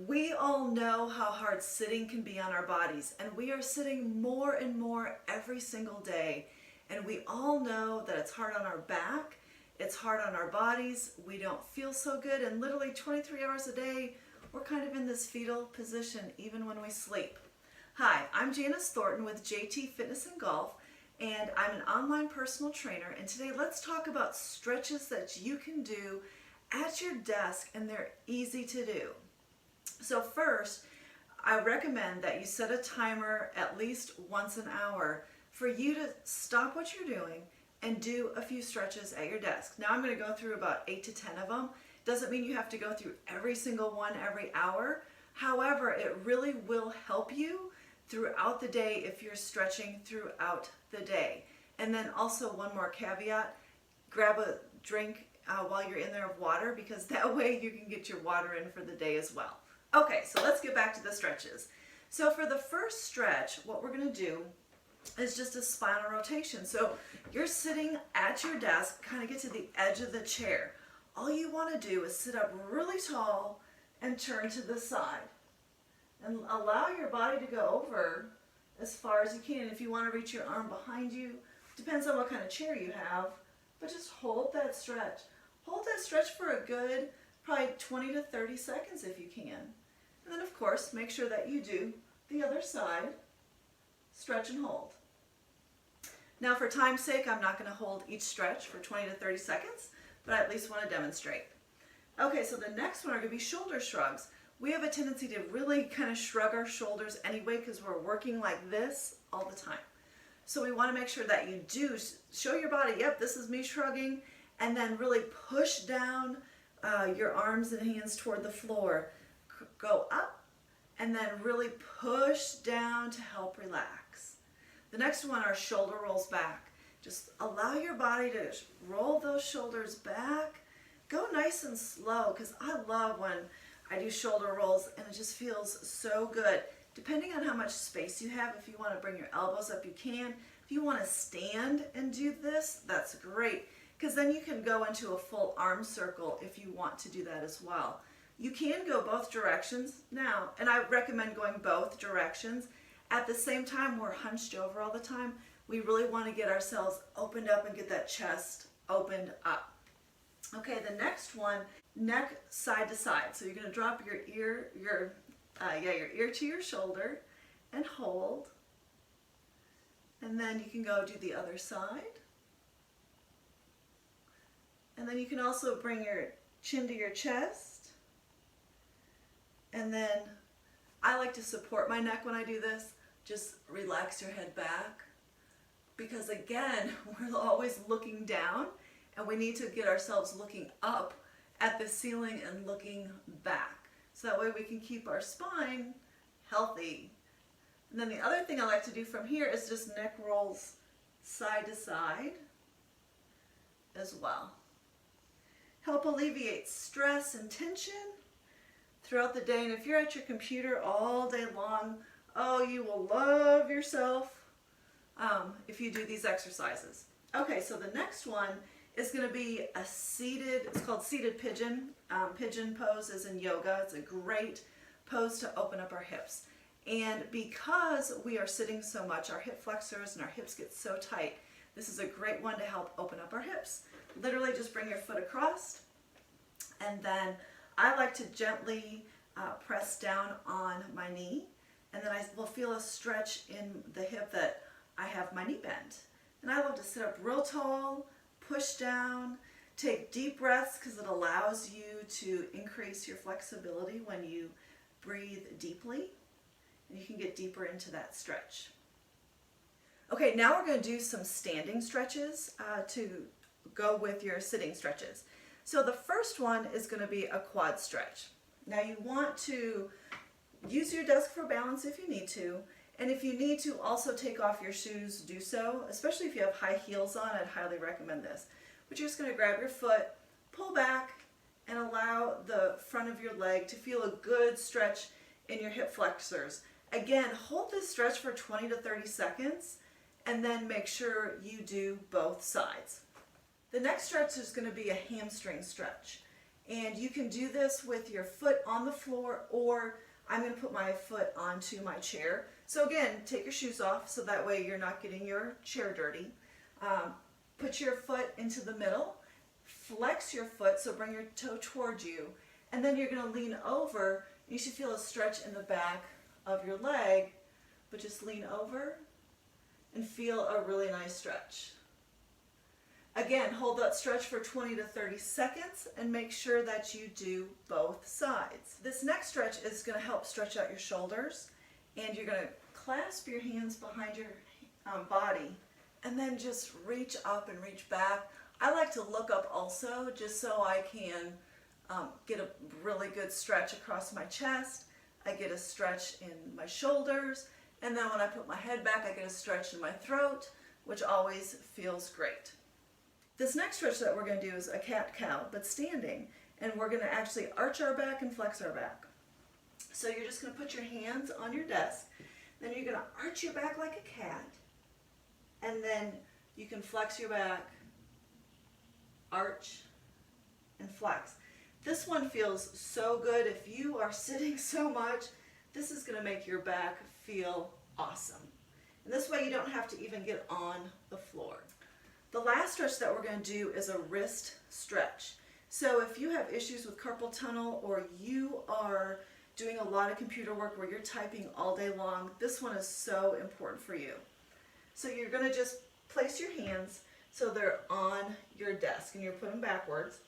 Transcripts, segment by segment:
We all know how hard sitting can be on our bodies, and we are sitting more and more every single day. And we all know that it's hard on our back, it's hard on our bodies, we don't feel so good, and literally 23 hours a day, we're kind of in this fetal position even when we sleep. Hi, I'm Janice Thornton with JT Fitness and Golf, and I'm an online personal trainer, and today let's talk about stretches that you can do at your desk, and they're easy to do. So first, I recommend that you set a timer at least once an hour for you to stop what you're doing and do a few stretches at your desk. Now I'm going to go through about 8 to 10 of them. Doesn't mean you have to go through every single one every hour. However, it really will help you throughout the day if you're stretching throughout the day. And then also one more caveat, grab a drink while you're in there of water, because that way you can get your water in for the day as well. Okay, so let's get back to the stretches. So for the first stretch, what we're going to do is just a spinal rotation. So you're sitting at your desk, kind of get to the edge of the chair. All you want to do is sit up really tall and turn to the side. And allow your body to go over as far as you can. If you want to reach your arm behind you, depends on what kind of chair you have, but just hold that stretch. Hold that stretch for a good, probably 20 to 30 seconds if you can. And then of course, make sure that you do the other side, stretch and hold. Now for time's sake, I'm not going to hold each stretch for 20 to 30 seconds, but I at least want to demonstrate. Okay, so the next one are going to be shoulder shrugs. We have a tendency to really kind of shrug our shoulders anyway because we're working like this all the time. So we want to make sure that you do show your body, yep, this is me shrugging, and then really push down your arms and hands toward the floor. Go up and then really push down to help relax. The next one are shoulder rolls back. Just allow your body to roll those shoulders back. Go nice and slow, because I love when I do shoulder rolls and it just feels so good. Depending on how much space you have, if you want to bring your elbows up, you can. If you want to stand and do this, that's great, because then you can go into a full arm circle if you want to do that as well. You can go both directions now, and I recommend going both directions. At the same time, we're hunched over all the time. We really want to get ourselves opened up and get that chest opened up. Okay, the next one, neck side to side. So you're going to drop your ear to your shoulder and hold. And then you can go do the other side. And then you can also bring your chin to your chest. And then I like to support my neck when I do this. Just relax your head back. Because again, we're always looking down, and we need to get ourselves looking up at the ceiling and looking back. So that way we can keep our spine healthy. And then the other thing I like to do from here is just neck rolls side to side as well. Help alleviate stress and tension throughout the day. And if you're at your computer all day long, oh, you will love yourself if you do these exercises. Okay, so the next one is going to be a seated, it's called seated pigeon. Pigeon pose is in yoga. It's a great pose to open up our hips. And because we are sitting so much, our hip flexors and our hips get so tight, this is a great one to help open up our hips. Literally just bring your foot across, and then I like to gently press down on my knee, and then I will feel a stretch in the hip that I have my knee bent. And I love to sit up real tall, push down, take deep breaths, because it allows you to increase your flexibility when you breathe deeply, and you can get deeper into that stretch. Okay, now we're going to do some standing stretches to go with your sitting stretches. So the first one is going to be a quad stretch. Now you want to use your desk for balance if you need to, and if you need to also take off your shoes, do so, especially if you have high heels on. I'd highly recommend this. But you're just going to grab your foot, pull back, and allow the front of your leg to feel a good stretch in your hip flexors. Again, hold this stretch for 20 to 30 seconds, and then make sure you do both sides. The next stretch is going to be a hamstring stretch. And you can do this with your foot on the floor, or I'm going to put my foot onto my chair. So again, take your shoes off so that way you're not getting your chair dirty. Put your foot into the middle, flex your foot, so bring your toe towards you, and then you're going to lean over. You should feel a stretch in the back of your leg, but just lean over and feel a really nice stretch. Again, hold that stretch for 20 to 30 seconds and make sure that you do both sides. This next stretch is going to help stretch out your shoulders, and you're going to clasp your hands behind your body and then just reach up and reach back. I like to look up also just so I can get a really good stretch across my chest. I get a stretch in my shoulders, and then when I put my head back I get a stretch in my throat, which always feels great. This next stretch that we're going to do is a cat-cow, but standing, and we're going to actually arch our back and flex our back. So you're just going to put your hands on your desk, then you're going to arch your back like a cat, and then you can flex your back, arch, and flex. This one feels so good. If you are sitting so much, this is going to make your back feel awesome. And this way you don't have to even get on the floor. The last stretch that we're going to do is a wrist stretch. So if you have issues with carpal tunnel, or you are doing a lot of computer work where you're typing all day long, this one is so important for you. So you're going to just place your hands so they're on your desk, and you're putting them backwards.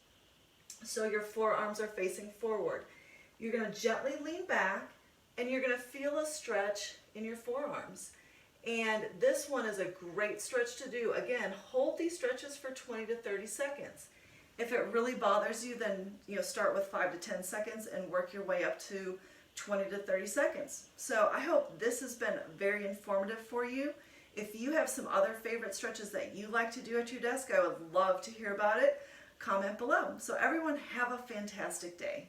So your forearms are facing forward. You're going to gently lean back, and you're going to feel a stretch in your forearms. And this one is a great stretch to do. Again, hold these stretches for 20 to 30 seconds. If it really bothers you, then start with 5 to 10 seconds and work your way up to 20 to 30 seconds. So I hope this has been very informative for you. If you have some other favorite stretches that you like to do at your desk, I would love to hear about it. Comment below. So everyone, have a fantastic day.